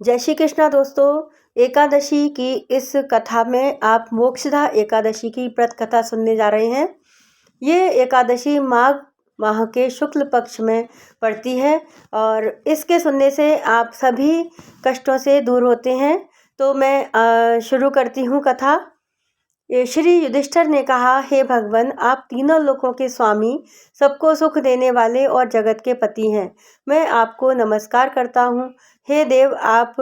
जय श्री कृष्णा दोस्तों। एकादशी की इस कथा में आप मोक्षदा एकादशी की व्रत कथा सुनने जा रहे हैं। ये एकादशी माघ माह के शुक्ल पक्ष में पड़ती है और इसके सुनने से आप सभी कष्टों से दूर होते हैं। तो मैं शुरू करती हूँ कथा। श्री युधिष्ठिर ने कहा, हे भगवान, आप तीनों लोकों के स्वामी, सबको सुख देने वाले और जगत के पति हैं। मैं आपको नमस्कार करता हूँ। हे देव, आप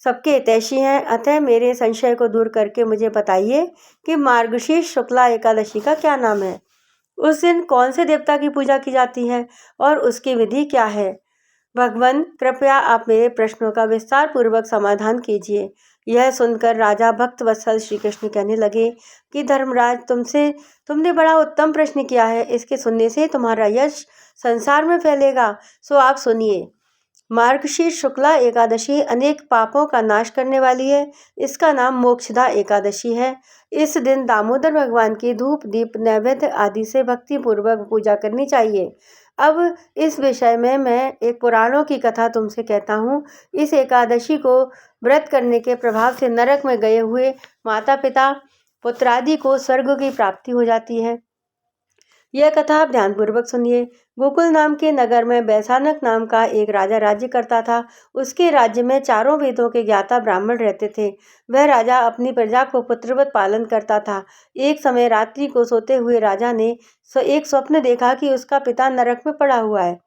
सबके हितैषी हैं, अतः मेरे संशय को दूर करके मुझे बताइए कि मार्गशीर्ष शुक्ला एकादशी का क्या नाम है। उस दिन कौन से देवता की पूजा की जाती है और उसकी विधि क्या है। भगवान, कृपया आप मेरे प्रश्नों का विस्तार पूर्वक समाधान कीजिए। यह सुनकर राजा भक्त वत्सल श्री कृष्ण कहने लगे कि धर्मराज, तुमने बड़ा उत्तम प्रश्न किया है। इसके सुनने से तुम्हारा यश संसार में फैलेगा। सो आप सुनिए। मार्गशीर्ष शुक्ला एकादशी अनेक पापों का नाश करने वाली है। इसका नाम मोक्षदा एकादशी है। इस दिन दामोदर भगवान की धूप दीप नैवेद्य आदि से भक्ति पूर्वक पूजा करनी चाहिए। अब इस विषय में मैं एक पुराणों की कथा तुमसे कहता हूँ। इस एकादशी को व्रत करने के प्रभाव से नरक में गए हुए माता पिता पुत्रादि को स्वर्ग की प्राप्ति हो जाती है। यह कथा आप ध्यानपूर्वक सुनिए। गोकुल नाम के नगर में बैसानक नाम का एक राजा राज्य करता था। उसके राज्य में चारों वेदों के ज्ञाता ब्राह्मण रहते थे। वह राजा अपनी प्रजा को पुत्रवत पालन करता था। एक समय रात्रि को सोते हुए राजा ने एक स्वप्न देखा कि उसका पिता नरक में पड़ा हुआ है।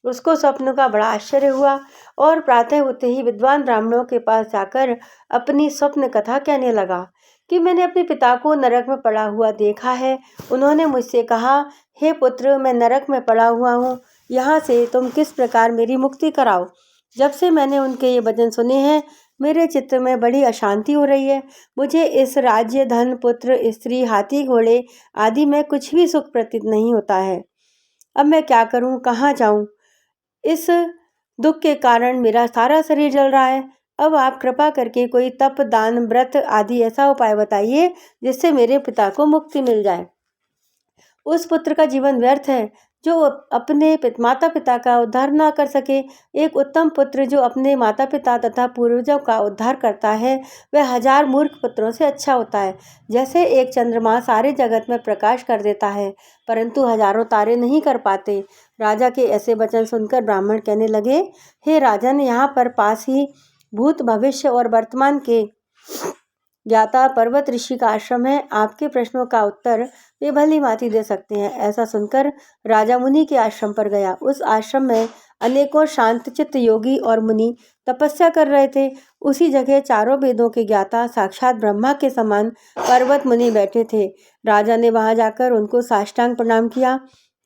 उसको स्वप्न का बड़ा आश्चर्य हुआ और प्रातः होते ही विद्वान ब्राह्मणों के पास जाकर अपनी स्वप्न कथा कहने लगा कि मैंने अपने पिता को नरक में पड़ा हुआ देखा है। उन्होंने मुझसे कहा, हे पुत्र, मैं नरक में पड़ा हुआ हूँ, यहाँ से तुम किस प्रकार मेरी मुक्ति कराओ। जब से मैंने उनके ये वचन सुने हैं, मेरे चित्त में बड़ी अशांति हो रही है। मुझे इस राज्य, धन, पुत्र, स्त्री, हाथी, घोड़े आदि में कुछ भी सुख प्रतीत नहीं होता है। अब मैं क्या करूँ, कहाँ जाऊँ। इस दुख के कारण मेरा सारा शरीर जल रहा है। अब आप कृपा करके कोई तप, दान, व्रत आदि ऐसा उपाय बताइए जिससे मेरे पिता को मुक्ति मिल जाए। उस पुत्र का जीवन व्यर्थ है जो अपने माता पिता का उद्धार ना कर सके। एक उत्तम पुत्र जो अपने माता पिता तथा पूर्वजों का उद्धार करता है, वह 1000 मूर्ख पुत्रों से अच्छा होता है। जैसे एक चंद्रमा सारे जगत में प्रकाश कर देता है, परंतु हजारों तारे नहीं कर पाते। राजा के ऐसे वचन सुनकर ब्राह्मण कहने लगे, हे राजन, यहाँ पर पास ही भूत, भविष्य और वर्तमान के ज्ञाता पर्वत ऋषि का आश्रम है। आपके प्रश्नों का उत्तर वे भली भांति दे सकते हैं। ऐसा सुनकर राजा मुनि के आश्रम पर गया। उस आश्रम में अनेकों शांतचित्त योगी और मुनि तपस्या कर रहे थे। उसी जगह चारों वेदों के ज्ञाता साक्षात ब्रह्मा के समान पर्वत मुनि बैठे थे। राजा ने वहां जाकर उनको साष्टांग प्रणाम किया।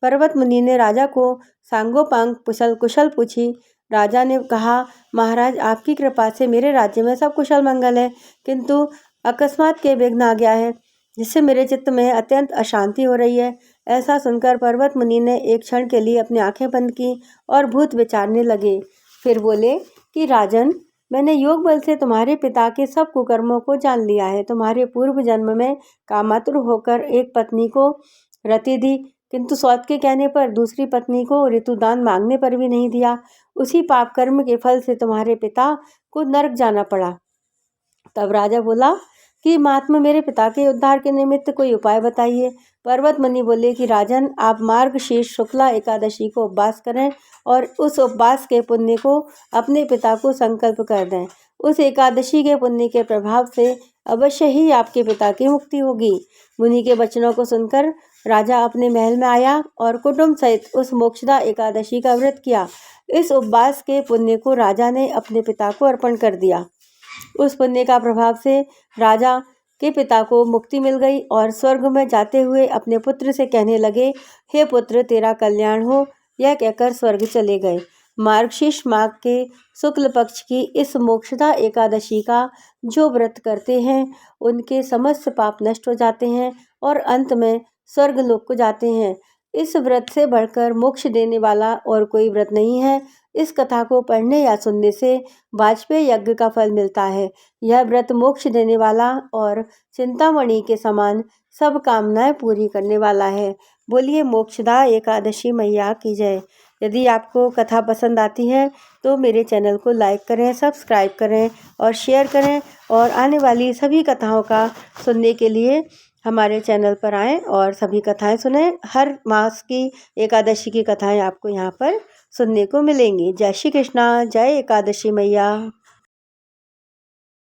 पर्वत मुनि ने राजा को सांगोपांग कुशल पूछी। राजा ने कहा, महाराज, आपकी कृपा से मेरे राज्य में सब कुशल मंगल है, किंतु अकस्मात के विघ्न आ गया है, जिससे मेरे चित्त में अत्यंत अशांति हो रही है। ऐसा सुनकर पर्वत मुनि ने एक क्षण के लिए अपनी आंखें बंद की और भूत विचारने लगे। फिर बोले कि राजन, मैंने योग बल से तुम्हारे पिता के सब कुकर्मों को जान लिया है। तुम्हारे पूर्व जन्म में कामातुर होकर एक पत्नी को रति दी, किंतु सौत के कहने पर दूसरी पत्नी को ऋतुदान मांगने पर भी नहीं दिया। उसी पाप कर्म के फल से तुम्हारे पिता को नरक जाना पड़ा। तब राजा बोला कि महात्मा, मेरे पिता के उद्धार के निमित्त कोई उपाय बताइए। पर्वत मुनि बोले कि राजन, आप मार्गशीर्ष शुक्ला एकादशी को उपवास करें और उस उपवास के पुण्य को अपने पिता को संकल्प कर दें। उस एकादशी के पुण्य के प्रभाव से अवश्य ही आपके पिता की मुक्ति होगी। मुनि के वचनों को सुनकर राजा अपने महल में आया और कुटुंब सहित उस मोक्षदा एकादशी का व्रत किया। इस उपवास के पुण्य को राजा ने अपने पिता को अर्पण कर दिया। उस पुण्य का प्रभाव से राजा के पिता को मुक्ति मिल गई और स्वर्ग में जाते हुए अपने पुत्र से कहने लगे, हे पुत्र, तेरा कल्याण हो। यह कहकर स्वर्ग चले गए। मार्गशीर्ष माघ के शुक्ल पक्ष की इस मोक्षदा एकादशी का जो व्रत करते हैं, उनके समस्त पाप नष्ट हो जाते हैं और अंत में स्वर्ग लोक को जाते हैं। इस व्रत से बढ़कर मोक्ष देने वाला और कोई व्रत नहीं है। इस कथा को पढ़ने या सुनने से वाजपेय यज्ञ का फल मिलता है। यह व्रत मोक्ष देने वाला और चिंतामणि के समान सब कामनाएं पूरी करने वाला है। बोलिए मोक्षदा एकादशी मैया की जय। यदि आपको कथा पसंद आती है तो मेरे चैनल को लाइक करें, सब्सक्राइब करें और शेयर करें और आने वाली सभी कथाओं का सुनने के लिए हमारे चैनल पर आएँ और सभी कथाएं सुनें। हर मास की एकादशी की कथाएं आपको यहाँ पर सुनने को मिलेंगी। जय श्री कृष्णा, जय एकादशी मैया।